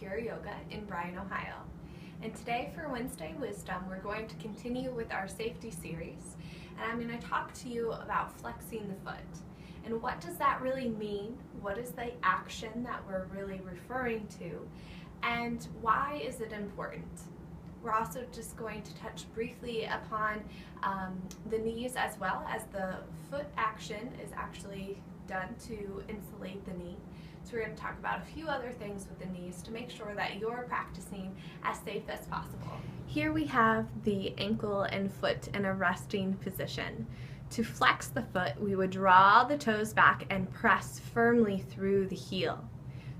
Pure Yoga in Bryan, Ohio. And today for Wednesday Wisdom, we're going to continue with our safety series. And I'm going to talk to you about flexing the foot. And what does that really mean? What is the action that we're really referring to? And why is it important? We're also just going to touch briefly upon the knees as well, as the foot action is actually done to insulate the knee. So we're going to talk about a few other things with the knees to make sure that you're practicing as safe as possible. Here we have the ankle and foot in a resting position. To flex the foot, we would draw the toes back and press firmly through the heel.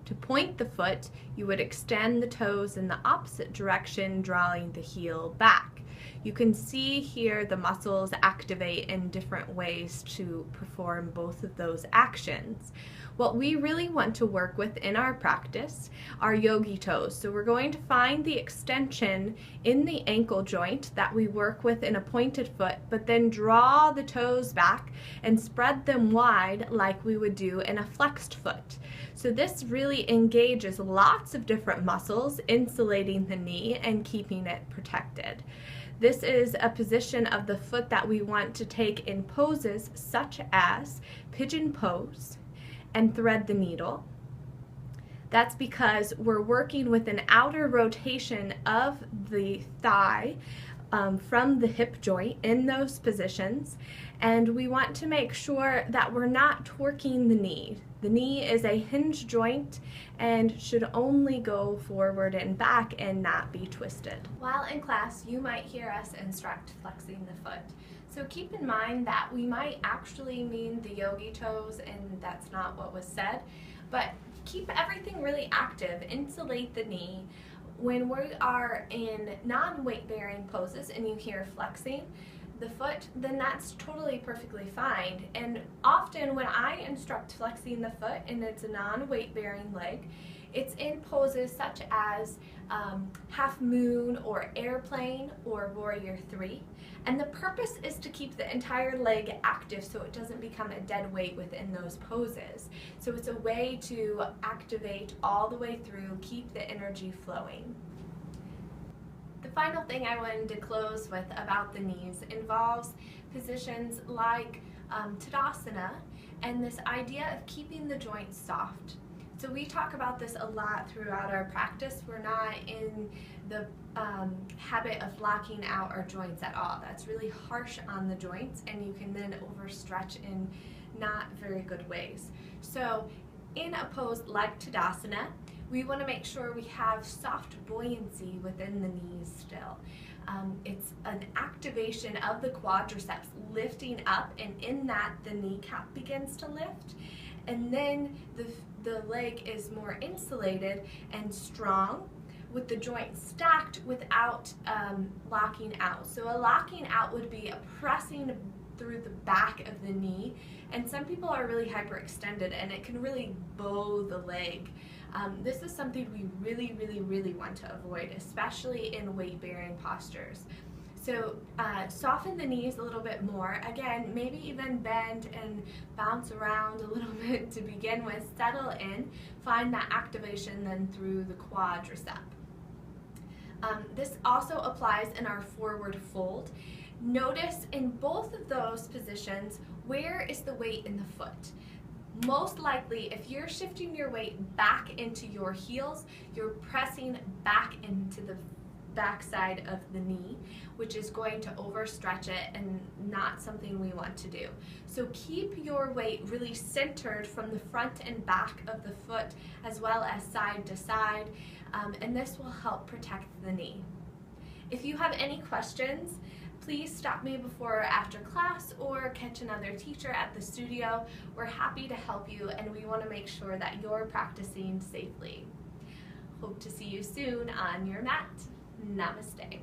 To point the foot, you would extend the toes in the opposite direction, drawing the heel back. You can see here the muscles activate in different ways to perform both of those actions. What we really want to work with in our practice are yogi toes. So we're going to find the extension in the ankle joint that we work with in a pointed foot, but then draw the toes back and spread them wide like we would do in a flexed foot. So this really engages lots of different muscles, insulating the knee and keeping it protected. This is a position of the foot that we want to take in poses such as pigeon pose and thread the needle. That's because we're working with an outer rotation of the thigh from the hip joint in those positions, and we want to make sure that we're not torquing the knee. The knee is a hinge joint and should only go forward and back and not be twisted. While in class, you might hear us instruct flexing the foot. So keep in mind that we might actually mean the yogi toes, and that's not what was said, but keep everything really active. Insulate the knee. When we are in non-weight bearing poses and you hear flexing the foot, then that's totally perfectly fine. And often when I instruct flexing the foot and it's a non-weight bearing leg, it's in poses such as half moon or airplane or warrior 3. And the purpose is to keep the entire leg active so it doesn't become a dead weight within those poses. So it's a way to activate all the way through, keep the energy flowing. The final thing I wanted to close with about the knees involves positions like Tadasana and this idea of keeping the joints soft. So we talk about this a lot throughout our practice. We're not in the habit of locking out our joints at all. That's really harsh on the joints, and you can then overstretch in not very good ways. So in a pose like Tadasana, we want to make sure we have soft buoyancy within the knees still. It's an activation of the quadriceps lifting up, and in that the kneecap begins to lift, and then the leg is more insulated and strong with the joint stacked without locking out. So a locking out would be a pressing through the back of the knee, and some people are really hyperextended and it can really bow the leg. This is something we really want to avoid, especially in weight-bearing postures. So soften the knees a little bit more. Again, maybe even bend and bounce around a little bit to begin with. Settle in. Find that activation then through the quadricep. This also applies in our forward fold. Notice in both of those positions, where is the weight in the foot? Most likely, if you're shifting your weight back into your heels, you're pressing back into the backside of the knee, which is going to overstretch it and not something we want to do. So keep your weight really centered from the front and back of the foot as well as side to side, and this will help protect the knee. If you have any questions, please stop me before or after class or catch another teacher at the studio. We're happy to help you, and we want to make sure that you're practicing safely. Hope to see you soon on your mat. Namaste.